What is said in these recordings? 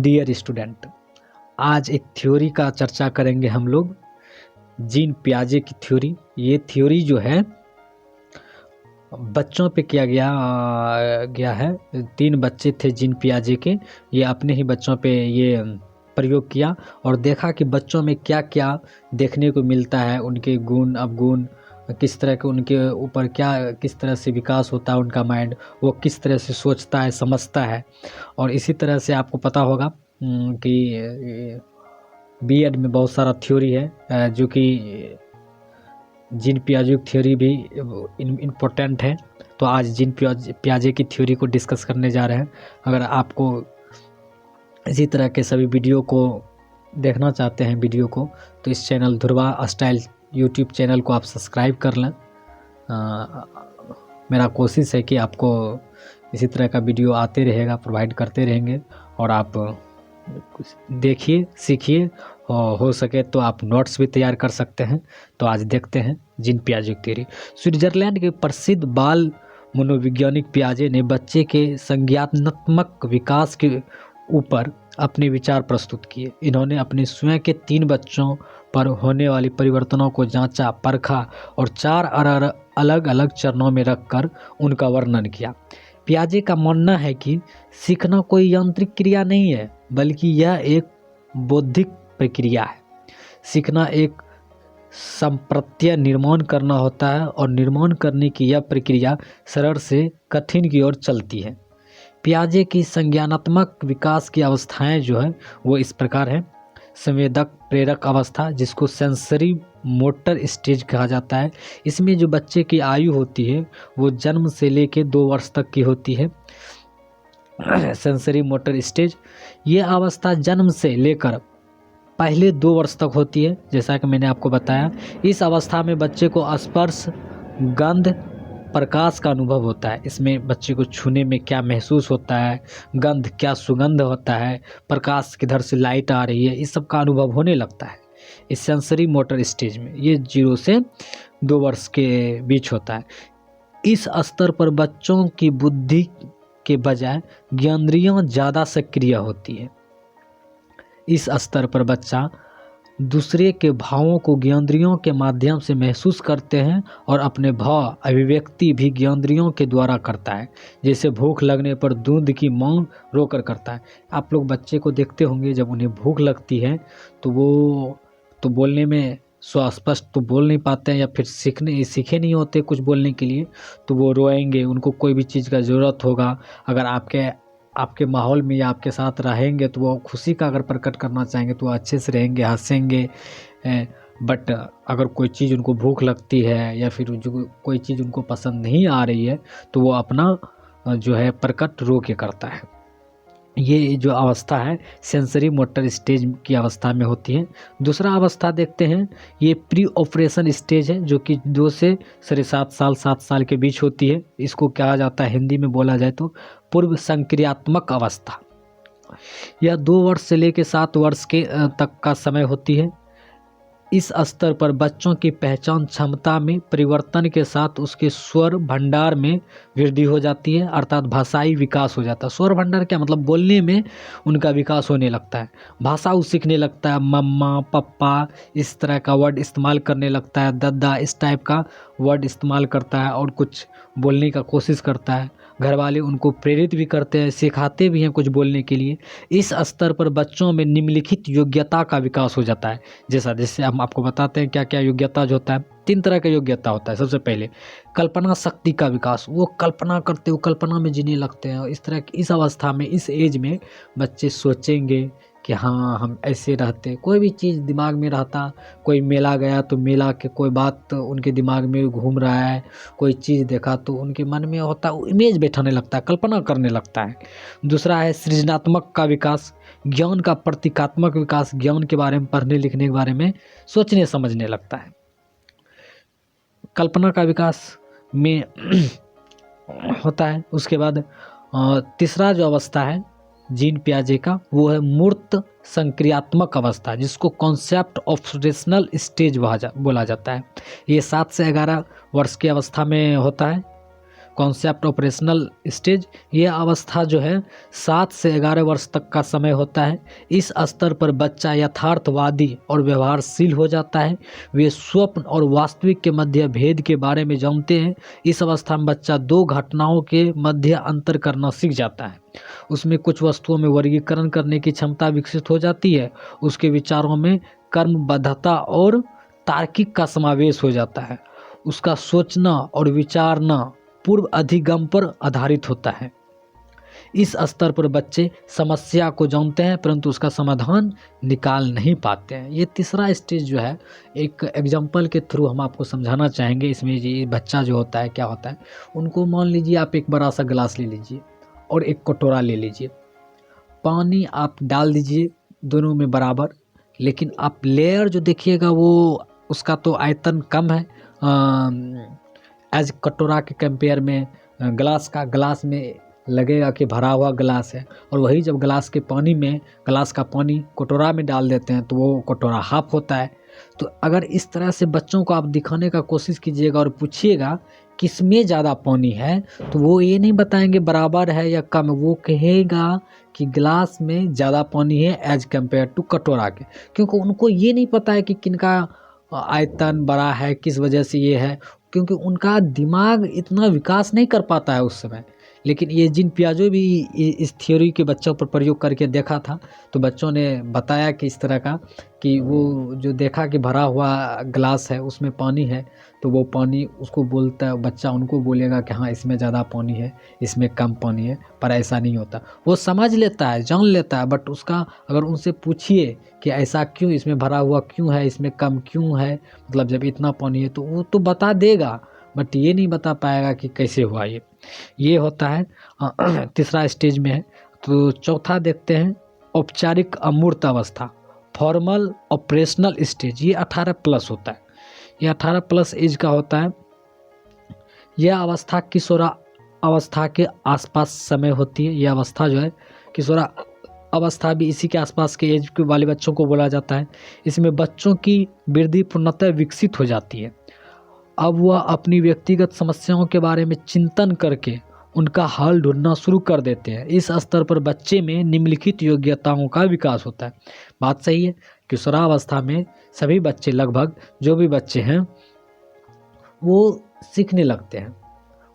Dear student, आज एक theory का चर्चा करेंगे हम लोग, जीन पियाजे की थ्योरी। ये थ्योरी जो है बच्चों पे किया गया है। 3 बच्चे थे जीन पियाजे के, ये अपने ही बच्चों पे ये प्रयोग किया और देखा कि बच्चों में क्या क्या देखने को मिलता है, उनके गुण अवगुण किस तरह के, उनके ऊपर क्या किस तरह से विकास होता है, उनका माइंड वो किस तरह से सोचता है समझता है। और इसी तरह से आपको पता होगा कि बीएड में बहुत सारा थ्योरी है जो कि जीन पियाजे की थ्योरी भी इम्पोर्टेंट है। तो आज जीन पियाजे की थ्योरी को डिस्कस करने जा रहे हैं। अगर आपको इसी तरह के सभी वीडियो को देखना चाहते हैं वीडियो को, तो इस channel Dhruva style YouTube channel को आप सब्सक्राइब कर लें। मेरा कोशिश है कि आपको इसी तरह का वीडियो आते रहेगा, प्रोवाइड करते रहेंगे और आप देखिए सीखिए, और हो सके तो आप नोट्स भी तैयार कर सकते हैं। तो आज देखते हैं जीन पियाजे की थ्योरी। स्विट्जरलैंड के प्रसिद्ध बाल मनोवैज्ञानिक पियाजे ने बच्चे के संज्ञानात्मक विकास के ऊपर अपने विचार प्रस्तुत किए। इन्होंने अपने स्वयं के 3 बच्चों पर होने वाली परिवर्तनों को जांचा, परखा और 4 अलग अलग चरणों में रखकर उनका वर्णन किया। पियाजे का मानना है कि सीखना कोई यांत्रिक क्रिया नहीं है, बल्कि यह एक बौद्धिक प्रक्रिया है। सीखना एक संप्रत्यय निर्माण करना होता है और निर्माण करने की यह प्रक्रिया सरल से कठिन की ओर चलती है। पियाजे की संज्ञानात्मक विकास की अवस्थाएं जो है वो इस प्रकार है। संवेदक प्रेरक अवस्था, जिसको सेंसरी मोटर स्टेज कहा जाता है। इसमें जो बच्चे की आयु होती है वो जन्म से लेकर 2 वर्ष तक की होती है। सेंसरी मोटर स्टेज, ये अवस्था जन्म से लेकर पहले 2 वर्ष तक होती है। जैसा कि मैंने आपको बताया, इस अवस्था में बच्चे को स्पर्श, गंध, प्रकाश का अनुभव होता है। इसमें बच्चे को छूने में क्या महसूस होता है, गंध क्या सुगंध होता है, प्रकाश किधर से लाइट आ रही है, इस सब का अनुभव होने लगता है इस सेंसरी मोटर स्टेज में। ये 0 से 2 वर्ष के बीच होता है। इस स्तर पर बच्चों की बुद्धि के बजाय ज्ञानेंद्रियां ज़्यादा सक्रिय होती है। इस स्तर पर बच्चा दूसरे के भावों को ज्ञानेंद्रियों के माध्यम से महसूस करते हैं और अपने भाव अभिव्यक्ति भी ज्ञानेंद्रियों के द्वारा करता है। जैसे भूख लगने पर दूध की मांग रोकर करता है। आप लोग बच्चे को देखते होंगे, जब उन्हें भूख लगती है तो वो तो बोलने में स्पष्ट तो बोल नहीं पाते हैं, या फिर सीखे नहीं होते कुछ बोलने के लिए, तो वो रोएंगे। उनको कोई भी चीज़ का ज़रूरत होगा, अगर आपके माहौल में या आपके साथ रहेंगे तो वो खुशी का अगर प्रकट करना चाहेंगे तो वो अच्छे से रहेंगे, हंसेंगे। बट अगर कोई चीज़ उनको भूख लगती है या फिर जो कोई चीज़ उनको पसंद नहीं आ रही है तो वो अपना जो है प्रकट रो के करता है। ये जो अवस्था है सेंसरी मोटर स्टेज की अवस्था में होती है। दूसरा अवस्था देखते हैं, ये प्री ऑपरेशन स्टेज है, जो कि 2 से 7.5 साल के बीच होती है। इसको कहा जाता है, हिंदी में बोला जाए तो पूर्व संक्रियात्मक अवस्था। यह 2 वर्ष से लेकर 7 वर्ष के तक का समय होती है। इस स्तर पर बच्चों की पहचान क्षमता में परिवर्तन के साथ उसके स्वर भंडार में वृद्धि हो जाती है, अर्थात भाषाई विकास हो जाता है। स्वर भंडार क्या मतलब, बोलने में उनका विकास होने लगता है, भाषा वो सीखने लगता है, मम्मा पप्पा इस तरह का वर्ड इस्तेमाल करने लगता है, दादा इस टाइप का वर्ड इस्तेमाल करता है और कुछ बोलने का कोशिश करता है। घर वाले उनको प्रेरित भी करते हैं, सिखाते भी हैं कुछ बोलने के लिए। इस स्तर पर बच्चों में निम्नलिखित योग्यता का विकास हो जाता है। जैसे हम आपको बताते हैं क्या क्या योग्यता जो होता है। 3 तरह का योग्यता होता है। सबसे पहले कल्पना शक्ति का विकास, वो कल्पना करते हुए कल्पना में जीने लगते हैं। इस तरह की इस अवस्था में, इस एज में बच्चे सोचेंगे कि हाँ हम ऐसे रहते। कोई भी चीज़ दिमाग में रहता, कोई मेला गया तो मेला के कोई बात उनके दिमाग में घूम रहा है, कोई चीज़ देखा तो उनके मन में होता, इमेज बैठाने लगता है, कल्पना करने लगता है। दूसरा है सृजनात्मक का विकास, ज्ञान का प्रतीकात्मक विकास, ज्ञान के बारे में पढ़ने लिखने के बारे में सोचने समझने लगता है। कल्पना का विकास में होता है। उसके बाद तीसरा जो अवस्था है जीन पियाजे का, वो है मूर्त संक्रियात्मक अवस्था, जिसको कॉन्सेप्ट ऑपरेशनल स्टेज बोला जाता है। ये 7 से 11 वर्ष की अवस्था में होता है। कॉन्सेप्ट ऑपरेशनल स्टेज, ये अवस्था जो है 7 से 11 वर्ष तक का समय होता है। इस स्तर पर बच्चा यथार्थवादी और व्यवहारशील हो जाता है। वे स्वप्न और वास्तविक के मध्य भेद के बारे में जानते हैं। इस अवस्था में बच्चा दो घटनाओं के मध्य अंतर करना सीख जाता है। उसमें कुछ वस्तुओं में वर्गीकरण करने की क्षमता विकसित हो जाती है। उसके विचारों में कर्मबद्धता और तार्किक का समावेश हो जाता है। उसका सोचना और विचारना पूर्व अधिगम पर आधारित होता है। इस स्तर पर बच्चे समस्या को जानते हैं परंतु उसका समाधान निकाल नहीं पाते हैं। ये तीसरा स्टेज जो है, एक एग्जाम्पल के थ्रू हम आपको समझाना चाहेंगे। इसमें ये बच्चा जो होता है क्या होता है, उनको मान लीजिए आप एक बड़ा सा गिलास ले लीजिए और एक कटोरा ले लीजिए, पानी आप डाल दीजिए दोनों में बराबर, लेकिन आप लेयर जो देखिएगा वो उसका तो आयतन कम है एज कटोरा के कंपेयर में। ग्लास में लगेगा कि भरा हुआ गिलास है, और वही जब गिलास का पानी कटोरा में डाल देते हैं तो वो कटोरा हाफ होता है। तो अगर इस तरह से बच्चों को आप दिखाने का कोशिश कीजिएगा और पूछिएगा किसमें ज़्यादा पानी है, तो वो ये नहीं बताएंगे बराबर है या कम, वो कहेगा कि गिलास में ज़्यादा पानी है एज कम्पेयर टू कटोरा के, क्योंकि उनको ये नहीं पता है कि किनका आयतन बड़ा है, किस वजह से ये है, क्योंकि उनका दिमाग इतना विकास नहीं कर पाता है उस समय। लेकिन ये जीन पियाजे भी इस थ्योरी के बच्चों पर प्रयोग करके देखा था, तो बच्चों ने बताया कि इस तरह का कि वो जो देखा कि भरा हुआ गिलास है उसमें पानी है, तो वो पानी उसको बोलता है, बच्चा उनको बोलेगा कि हाँ इसमें ज़्यादा पानी है, इसमें कम पानी है, पर ऐसा नहीं होता। वो समझ लेता है, जान लेता है, बट उसका अगर उनसे पूछिए कि ऐसा क्यों, इसमें भरा हुआ क्यों है, इसमें कम क्यों है, मतलब जब इतना पानी है, तो वो तो बता देगा, बट ये नहीं बता पाएगा कि कैसे हुआ ये होता है तीसरा स्टेज में है। तो चौथा देखते हैं औपचारिक अमूर्त अवस्था, फॉर्मल ऑपरेशनल स्टेज। ये 18 प्लस होता है, ये 18 प्लस एज का होता है। यह अवस्था किशोरा अवस्था के आसपास समय होती है। यह अवस्था जो है किशोरा अवस्था भी इसी के आसपास के एज के वाले बच्चों को बोला जाता है। इसमें बच्चों की वृद्धि पूर्णतः विकसित हो जाती है। अब वह अपनी व्यक्तिगत समस्याओं के बारे में चिंतन करके उनका हल ढूंढना शुरू कर देते हैं। इस स्तर पर बच्चे में निम्नलिखित योग्यताओं का विकास होता है। बात सही है, किशोरावस्था में सभी बच्चे, लगभग जो भी बच्चे हैं वो सीखने लगते हैं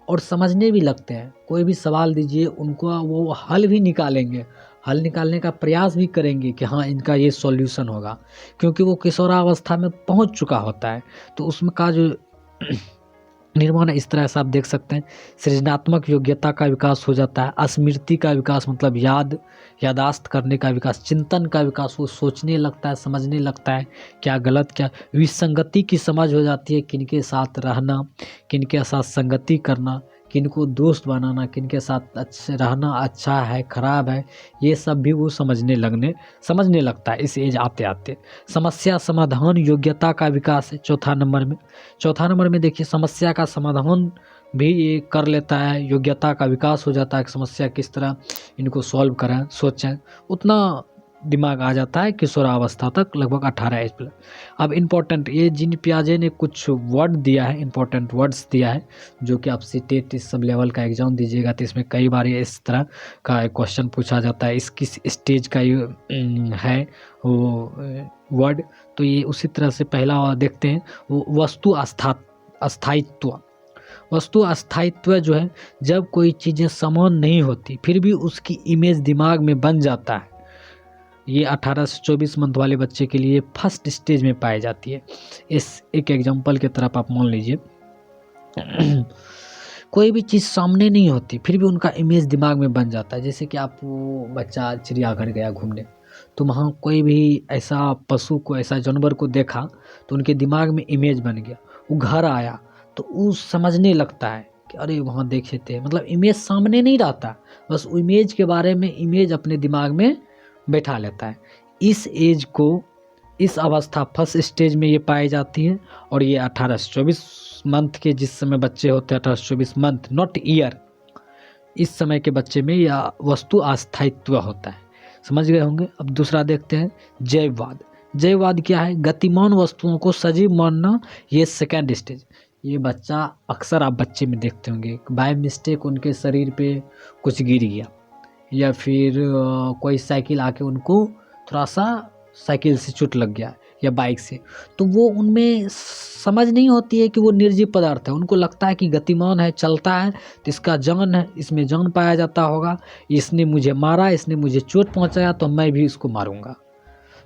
और समझने भी लगते हैं। कोई भी सवाल दीजिए उनको, वो हल भी निकालेंगे, हल निकालने का प्रयास भी करेंगे कि हाँ इनका ये सॉल्यूशन होगा, क्योंकि वो किशोरावस्था में पहुंच चुका होता है। तो उसमें का जो निर्माण इस तरह से आप देख सकते हैं। सृजनात्मक योग्यता का विकास हो जाता है, स्मृति का विकास मतलब यादाश्त करने का विकास, चिंतन का विकास, वो सोचने लगता है, समझने लगता है क्या गलत क्या, विसंगति की समझ हो जाती है, किनके साथ रहना, किनके साथ संगति करना, किनको दोस्त बनाना, किनके साथ अच्छे रहना अच्छा है खराब है, ये सब भी वो समझने लगता है इस एज आते आते। समस्या समाधान योग्यता का विकास है चौथा नंबर में देखिए समस्या का समाधान भी ये कर लेता है, योग्यता का विकास हो जाता है कि समस्या किस तरह इनको सॉल्व करें, सोचें, उतना दिमाग आ जाता है किशोरावस्था तक, लगभग 18 एज प्लस। अब इम्पोर्टेंट, ये जीन पियाजे ने कुछ वर्ड दिया है, इम्पोर्टेंट वर्ड्स दिया है, जो कि आप सीटेट इस सब लेवल का एग्जाम दीजिएगा तो इसमें कई बार ये इस तरह का क्वेश्चन पूछा जाता है, इस किस स्टेज का ये है वो वर्ड। तो ये उसी तरह से पहला देखते हैं, वो वस्तु अस्थायित्व। वस्तु अस्थायित्व जो है, जब कोई चीज़ें समान नहीं होती फिर भी उसकी इमेज दिमाग में बन जाता है। ये 18 से 24 मंथ वाले बच्चे के लिए फर्स्ट स्टेज में पाई जाती है। इस एक एग्जांपल की तरफ आप मान लीजिए कोई भी चीज़ सामने नहीं होती फिर भी उनका इमेज दिमाग में बन जाता है। जैसे कि आप, वो बच्चा चिड़ियाघर गया घूमने, तो वहाँ कोई भी ऐसा पशु को, ऐसा जानवर को देखा तो उनके दिमाग में इमेज बन गया। वो घर आया तो वो समझने लगता है कि अरे वहाँ देखे थे, मतलब इमेज सामने नहीं रहता, बस इमेज के बारे में इमेज अपने दिमाग में बैठा लेता है। इस एज को, इस अवस्था फर्स्ट स्टेज में ये पाई जाती है। और ये 18 से 24 मंथ के जिस समय बच्चे होते हैं, 18 से 24 मंथ नॉट ईयर, इस समय के बच्चे में यह वस्तु अस्थायित्व होता है। समझ गए होंगे। अब दूसरा देखते हैं जैववाद। जैववाद क्या है? गतिमान वस्तुओं को सजीव मानना, ये सेकेंड स्टेज। ये बच्चा अक्सर आप बच्चे में देखते होंगे, बाय मिस्टेक उनके शरीर पे कुछ गिर गया, या फिर कोई साइकिल आके उनको थोड़ा सा साइकिल से चोट लग गया या बाइक से, तो वो उनमें समझ नहीं होती है कि वो निर्जीव पदार्थ है। उनको लगता है कि गतिमान है, चलता है, तो इसका जान है, इसमें जान पाया जाता होगा, इसने मुझे मारा, इसने मुझे चोट पहुंचाया, तो मैं भी इसको मारूंगा।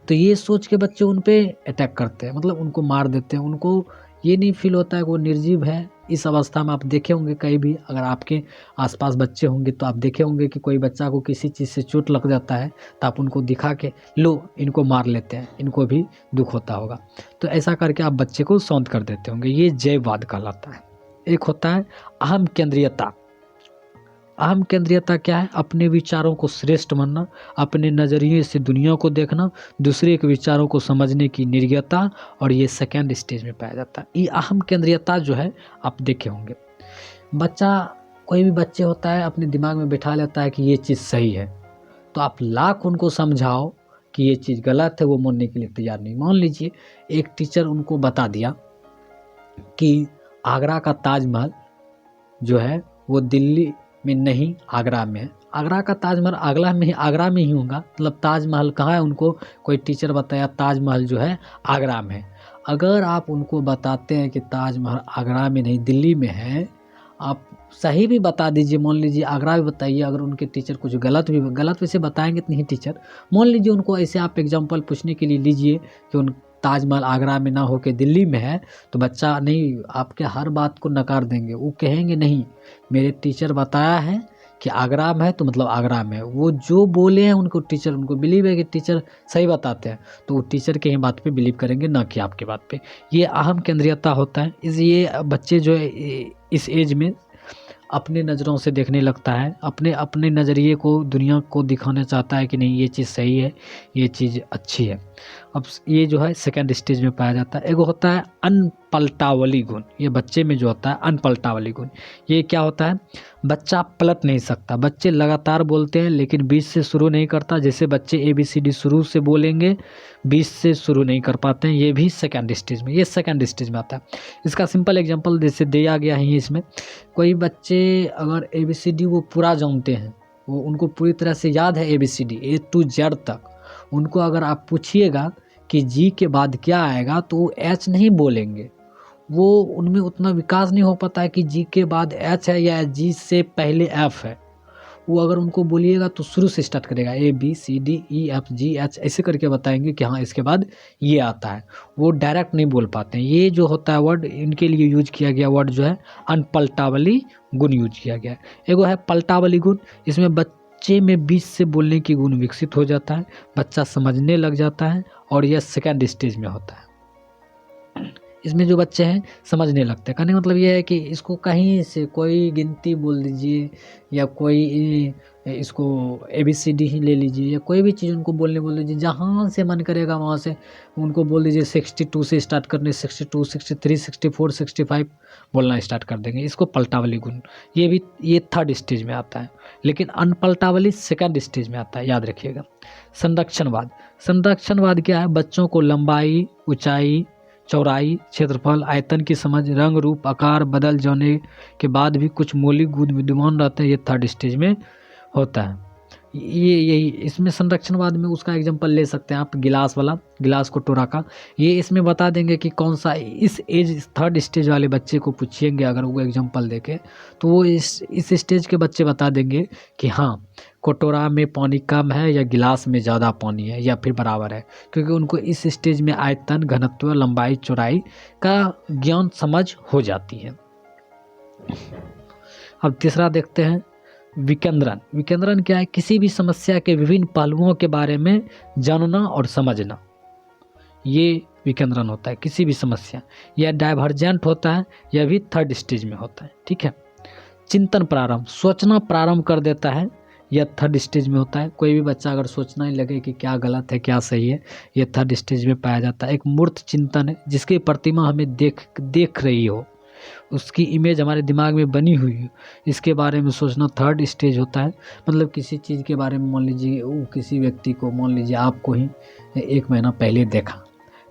तो ये सोच के बच्चे उन पे अटैक करते हैं, मतलब उनको मार देते हैं। उनको ये नहीं फील होता है कि वो निर्जीव है। इस अवस्था में आप देखे होंगे कहीं भी, अगर आपके आसपास बच्चे होंगे तो आप देखे होंगे कि कोई बच्चा को किसी चीज़ से चोट लग जाता है तो आप उनको दिखा के लो इनको मार लेते हैं, इनको भी दुख होता होगा। तो ऐसा करके आप बच्चे को शांत कर देते होंगे। ये जयवाद कहलाता है। एक होता है अहम केंद्रीयता। अहम केंद्रीयता क्या है? अपने विचारों को श्रेष्ठ मानना, अपने नज़रिए से दुनिया को देखना, दूसरे के विचारों को समझने की निर्गता, और ये सेकेंड स्टेज में पाया जाता है। ये अहम केंद्रीयता जो है आप देखे होंगे। बच्चा, कोई भी बच्चे होता है अपने दिमाग में बिठा लेता है कि ये चीज़ सही है, तो आप लाख उनको समझाओ कि ये चीज़ गलत है, वो मानने के लिए तैयार नहीं। मान लीजिए एक टीचर उनको बता दिया कि आगरा का ताजमहल जो है वो दिल्ली में नहीं, आगरा में है। आगरा का ताजमहल आगरा में ही होगा, मतलब ताजमहल कहाँ है? उनको कोई टीचर बताया ताजमहल जो है आगरा में है। अगर आप उनको बताते हैं कि ताजमहल आगरा में नहीं दिल्ली में है, आप सही भी बता दीजिए, मान लीजिए आगरा भी बताइए, अगर उनके टीचर कुछ गलत वैसे बताएंगे तो नहीं टीचर, मान लीजिए उनको ऐसे आप एग्जाम्पल पूछने के लिए लीजिए कि उन ताजमहल आगरा में ना होके दिल्ली में है, तो बच्चा नहीं, आपके हर बात को नकार देंगे। वो कहेंगे नहीं, मेरे टीचर बताया है कि आगरा में है तो मतलब आगरा में है। वो जो बोले हैं उनको टीचर, उनको बिलीव है कि टीचर सही बताते हैं, तो वो टीचर के ही बात पे बिलीव करेंगे, ना कि आपके बात पे। ये अहम केंद्रीयता होता है। ये बच्चे जो है इस एज में अपने नज़रों से देखने लगता है, अपने नज़रिए को दुनिया को दिखाना चाहता है कि नहीं ये चीज़ सही है, ये चीज़ अच्छी है। अब ये जो है सेकंड स्टेज में पाया जाता है। एक होता है अनपलटावली गुण। ये बच्चे में जो होता है अनपलटावली गुण, ये क्या होता है? बच्चा पलट नहीं सकता। बच्चे लगातार बोलते हैं लेकिन बीच से शुरू नहीं करता। जैसे बच्चे ABCD शुरू से बोलेंगे, बीच से शुरू नहीं कर पाते हैं। ये भी सेकंड स्टेज में, ये सेकंड स्टेज में आता है। इसका सिंपल एग्जांपल जैसे दिया गया है इसमें, कोई बच्चे अगर ABCD वो पूरा जानते हैं, वो उनको पूरी तरह से याद है ABCD A to Z तक, उनको अगर आप पूछिएगा कि जी के बाद क्या आएगा तो वो H नहीं बोलेंगे। वो उनमें उतना विकास नहीं हो पाता है कि जी के बाद H है या जी से पहले F है। वो अगर उनको बोलिएगा तो शुरू से स्टार्ट करेगा ABCDEFGH ऐसे करके बताएंगे कि हाँ इसके बाद ये आता है। वो डायरेक्ट नहीं बोल पाते हैं। ये जो होता है वर्ड, इनके लिए यूज किया गया वर्ड जो है अनपलटावली गुण यूज किया गया है। एगो है पलटावली गुण। इसमें बच्चे में बीच से बोलने की गुण विकसित हो जाता है, बच्चा समझने लग जाता है, और यह सेकेंड स्टेज में होता है। इसमें जो बच्चे हैं समझने लगते हैं। कहने का मतलब ये है कि इसको कहीं से कोई गिनती बोल दीजिए या कोई इसको ABCD ही ले लीजिए या कोई भी चीज़ उनको बोलने बोल दीजिए, जहाँ से मन करेगा वहाँ से उनको बोल दीजिए। 62 से स्टार्ट करने 62, 63, 64, 65 बोलना स्टार्ट कर देंगे। इसको पलटावली गुण, ये थर्ड स्टेज में आता है, लेकिन अनपलटावली सेकंड स्टेज में आता है, याद रखिएगा। संरक्षणवाद क्या है? बच्चों को लंबाई, ऊंचाई, चौड़ाई, क्षेत्रफल, आयतन की समझ, रंग, रूप, आकार बदल जाने के बाद भी कुछ मौलिक गुण विद्यमान रहते हैं। ये थर्ड स्टेज में होता है। ये यही इसमें संरक्षणवाद में उसका एग्जांपल ले सकते हैं आप, गिलास कटोरा का। ये इसमें बता देंगे कि कौन सा इस एज थर्ड स्टेज वाले बच्चे को पूछिएंगे अगर वो एग्जांपल देके, तो वो इस स्टेज के बच्चे बता देंगे कि हाँ कटोरा में पानी कम है या गिलास में ज़्यादा पानी है या फिर बराबर है, क्योंकि उनको इस स्टेज में आयतन, घनत्व, लंबाई, चौड़ाई का ज्ञान समझ हो जाती है। अब तीसरा देखते हैं विकेंद्रन। विकेंद्रन क्या है? किसी भी समस्या के विभिन्न पहलुओं के बारे में जानना और समझना, ये विकेंद्रन होता है। किसी भी समस्या, यह डाइवर्जेंट होता है, यह भी थर्ड स्टेज में होता है। ठीक है। चिंतन प्रारंभ, सोचना प्रारंभ कर देता है, यह थर्ड स्टेज में होता है। कोई भी बच्चा अगर सोचना ही लगे कि क्या गलत है क्या सही है, यह थर्ड स्टेज में पाया जाता है। एक मूर्त चिंतन है, जिसकी प्रतिमा हमें देख रही हो, उसकी इमेज हमारे दिमाग में बनी हुई है, इसके बारे में सोचना थर्ड स्टेज होता है। मतलब किसी चीज़ के बारे में मान लीजिए, वो किसी व्यक्ति को मान लीजिए आपको ही 1 महीना पहले देखा,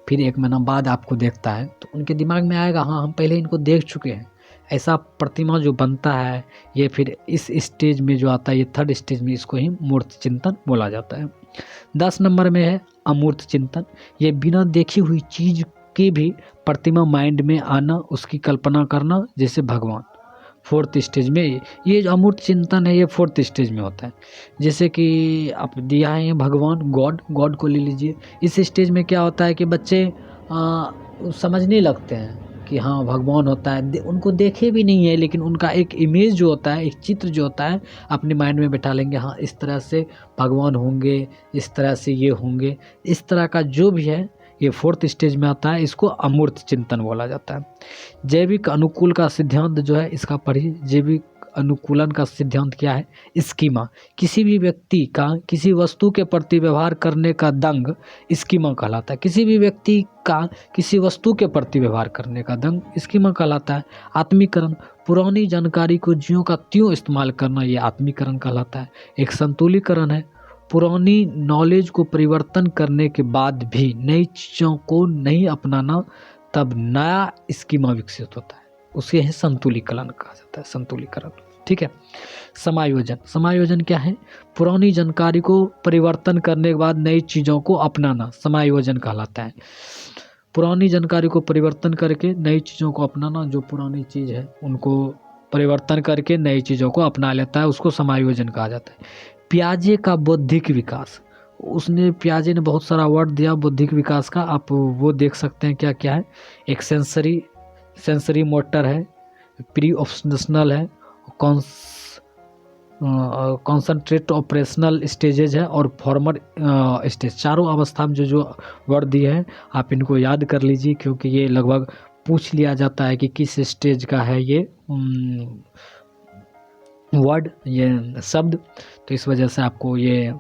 फिर 1 महीना बाद आपको देखता है तो उनके दिमाग में आएगा हाँ हम पहले इनको देख चुके हैं। ऐसा प्रतिमा जो बनता है ये फिर इस स्टेज में जो आता है, ये 3rd स्टेज में, इसको ही मूर्त चिंतन बोला जाता है। 10 नंबर में है अमूर्त चिंतन। ये बिना देखी हुई चीज़ की भी प्रतिमा माइंड में आना, उसकी कल्पना करना, जैसे भगवान। 4th स्टेज में ये जो अमूर्त चिंतन है ये 4th स्टेज में होता है। जैसे कि आप दिया है भगवान, गॉड को ले लीजिए। इस स्टेज में क्या होता है कि बच्चे समझने लगते हैं कि हाँ भगवान होता है, उनको देखे भी नहीं है लेकिन उनका एक इमेज जो होता है, एक चित्र जो होता है अपने माइंड में बैठा लेंगे, हाँ इस तरह से भगवान होंगे, इस तरह से ये होंगे, इस तरह का जो भी है ये 4th स्टेज में आता है। इसको अमूर्त चिंतन बोला जाता है। जैविक अनुकूल का सिद्धांत जो है इसका पढ़िए। जैविक अनुकूलन का सिद्धांत क्या है? स्कीमा, किसी भी व्यक्ति का किसी वस्तु के प्रति व्यवहार करने का दंग स्कीमा कहलाता है। किसी भी व्यक्ति का किसी वस्तु के प्रति व्यवहार करने का दंग स्कीमा कहलाता है। आत्मीकरण, पुरानी जानकारी को ज्यों का त्यों इस्तेमाल करना, ये आत्मीकरण कहलाता है। एक संतुलीकरण है, पुरानी नॉलेज को परिवर्तन करने के बाद भी नई चीज़ों को नहीं अपनाना, तब नया स्कीमा विकसित होता है, उसे है संतुलीकरण कहा जाता है, संतुलीकरण। ठीक है। समायोजन, समायोजन क्या है? पुरानी जानकारी को परिवर्तन करने के बाद नई चीज़ों को अपनाना समायोजन कहलाता है। पुरानी जानकारी को परिवर्तन करके नई चीज़ों को अपनाना, जो पुरानी चीज़ है उनको परिवर्तन करके नई चीज़ों को अपना लेता है, उसको समायोजन कहा जाता है। पियाजे का बौद्धिक विकास, पियाजे ने बहुत सारा वर्ड दिया बौद्धिक विकास का, आप वो देख सकते हैं क्या क्या है। एक सेंसरी मोटर है, प्री ऑप्शनल है, कॉन्सनट्रेट ऑपरेशनल स्टेजेज है और फॉर्मर स्टेज। चारों अवस्था में जो वर्ड दिए हैं आप इनको याद कर लीजिए, क्योंकि ये लगभग पूछ लिया जाता है कि किस स्टेज का है ये वर्ड, ये शब्द, तो इस वजह से आपको ये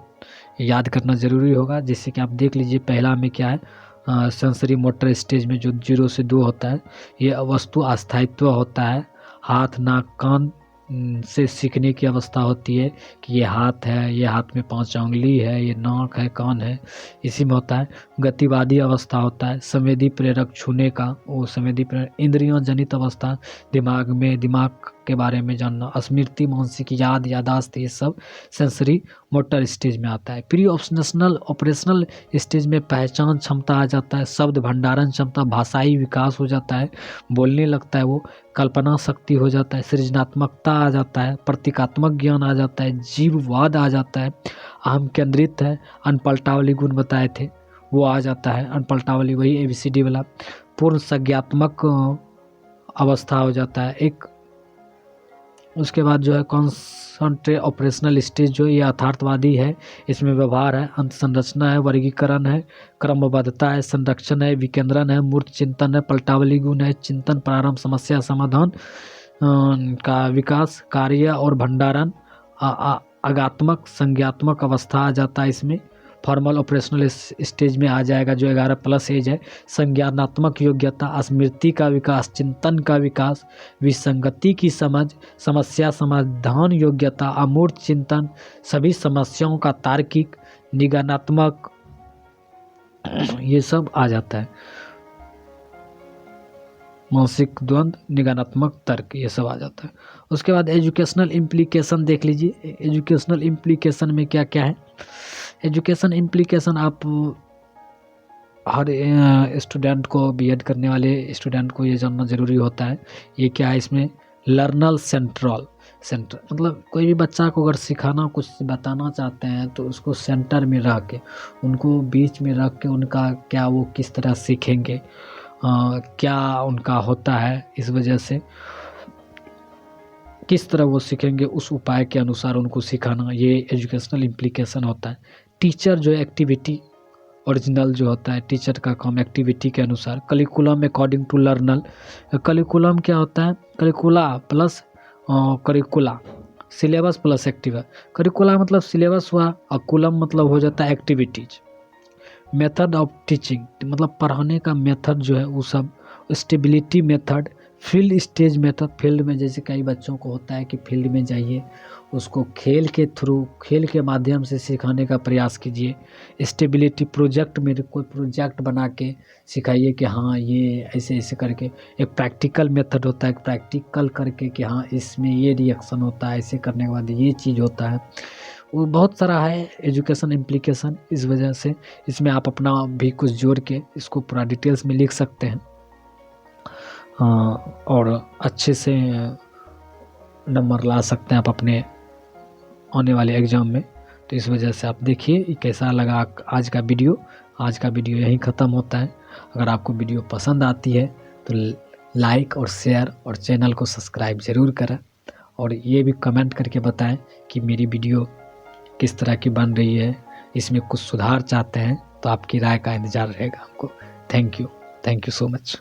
याद करना ज़रूरी होगा। जिससे कि आप देख लीजिए पहला में क्या है, सेंसरी मोटर स्टेज में जो 0 से 2 होता है, ये वस्तु अस्थायित्व होता है। हाथ नाक कान से सीखने की अवस्था होती है कि ये हाथ है, ये हाथ में 5 उंगली है, ये नाक है, कान है, इसी में होता है। गतिवादी अवस्था होता है, संवेदी प्रेरक छूने का, वो संवेदी प्रेरक। इंद्रियों जनित अवस्था, दिमाग के बारे में जानना, स्मृति, मानसिक यादाश्त, ये सब सेंसरी मोटर स्टेज में आता है। प्री ऑपरेशनल स्टेज में पहचान क्षमता आ जाता है, शब्द भंडारण क्षमता, भाषाई विकास हो जाता है, बोलने लगता है वो, कल्पना शक्ति हो जाता है, सृजनात्मकता आ जाता है, प्रतीकात्मक ज्ञान आ जाता है, जीववाद आ जाता है, अहम केंद्रित है, अनपलटावली गुण बताए थे वो आ जाता है, अनपलटावली वही ABCD वाला। पूर्ण संज्ञात्मक अवस्था हो जाता है एक। उसके बाद जो है कॉन्सनट्रेट ऑपरेशनल स्टेज, जो ये यथार्थवादी है, इसमें व्यवहार है, अंत संरचना है, वर्गीकरण है, क्रमबद्धता है, संरक्षण है, विकेंद्रण है, मूर्त चिंतन है, पलटावली गुण है, चिंतन, प्रारंभ, समस्या समाधान का विकास, कार्य और भंडारण, आगात्मक संज्ञात्मक अवस्था आ जाता है इसमें। फॉर्मल ऑपरेशनल स्टेज में आ जाएगा जो 11+ एज है, संज्ञानात्मक योग्यता, स्मृति का विकास, चिंतन का विकास, विसंगति की समझ, समस्या समाधान योग्यता, अमूर्त चिंतन, सभी समस्याओं का तार्किक, निगमनात्मक, ये सब आ जाता है। मानसिक द्वंद्व, निगमनात्मक तर्क, ये सब आ जाता है। उसके बाद एजुकेशनल इम्प्लीकेशन देख लीजिए। एजुकेशनल इम्प्लीकेशन में क्या क्या है? एजुकेशन इम्प्लीकेशन, आप हर स्टूडेंट को, बीएड करने वाले स्टूडेंट को ये जानना ज़रूरी होता है। ये क्या है इसमें? लर्नर सेंटर, मतलब कोई भी बच्चा को अगर सिखाना, कुछ बताना चाहते हैं तो उसको सेंटर में रख के, उनको बीच में रख के, उनका क्या वो किस तरह सीखेंगे, क्या उनका होता है, इस वजह से किस तरह वो सीखेंगे, उस उपाय के अनुसार उनको सिखाना, ये एजुकेशनल इम्प्लीकेशन होता है। टीचर जो एक्टिविटी ओरिजिनल जो होता है, टीचर का काम एक्टिविटी के अनुसार। Curriculum according to learner, curriculum क्या होता है? Curricula plus curricula, syllabus plus active. Curricula मतलब सिलेबस हुआ, और कुलम मतलब हो जाता है एक्टिविटीज। मेथड ऑफ टीचिंग मतलब पढ़ाने का मेथड जो है वो सब। Stability method, field stage method, field में जैसे कई बच्चों को होता है कि फील्ड में जाइए, उसको खेल के थ्रू, खेल के माध्यम से सिखाने का प्रयास कीजिए। स्टेबिलिटी प्रोजेक्ट में कोई प्रोजेक्ट बना के सिखाइए कि हाँ ये ऐसे ऐसे करके। एक प्रैक्टिकल मेथड होता है, प्रैक्टिकल करके कि हाँ इसमें ये रिएक्शन होता है, ऐसे करने के बाद ये चीज़ होता है। वो बहुत सारा है एजुकेशन इम्प्लीकेशन। इस वजह से इसमें आप अपना भी कुछ जोड़ के इसको पूरा डिटेल्स में लिख सकते हैं। और अच्छे से नंबर ला सकते हैं आप अपने आने वाले एग्ज़ाम में। तो इस वजह से आप देखिए कैसा लगा आज का वीडियो। आज का वीडियो यहीं ख़त्म होता है। अगर आपको वीडियो पसंद आती है तो लाइक और शेयर और चैनल को सब्सक्राइब ज़रूर करें, और ये भी कमेंट करके बताएं कि मेरी वीडियो किस तरह की बन रही है, इसमें कुछ सुधार चाहते हैं तो आपकी राय का इंतज़ार रहेगा हमको। Thank you so much.